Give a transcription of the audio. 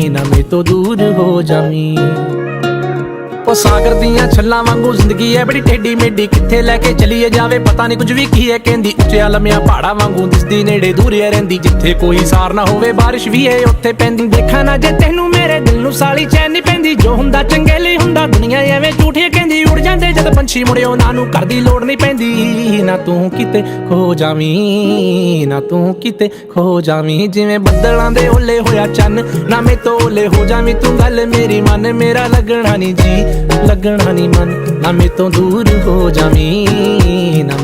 ना मेरे तो दूर हो जावी। ओ सागर दियां छल्लां वांगू जिंदगी है बड़ी टेढ़ी मेढ़ी, किथे लैके चलीए जावे पता नहीं कुछ भी की है कहंदी। उच्चिया लम्मिया पहाड़ा वांगू दिसदी नेड़े दूरिया रहिंदी, जिथे कोई सार ना होवे बारिश भी है उत्थे पैंदी। देखा ना जे तैनू मेरे दिल नू साली चैन नहीं पैंदी, जो हुंदा चंगे लई हुंदा दुनिया एवें झूठिया कहंदी। उड़ जांदे जद पंछी मुड़े उन्हां नू घर दी लोड़ नहीं पैंदी। ना तू किते खो जावी, ना तू किते खो जावी, जिवें बदलां दे ओले होया चन्न, ना मैं तो ओले हो जावी तू गल मेरी मन। मेरा लगना नहीं जी लगना नहीं मन, ना मैं तो दूर हो जावी ना।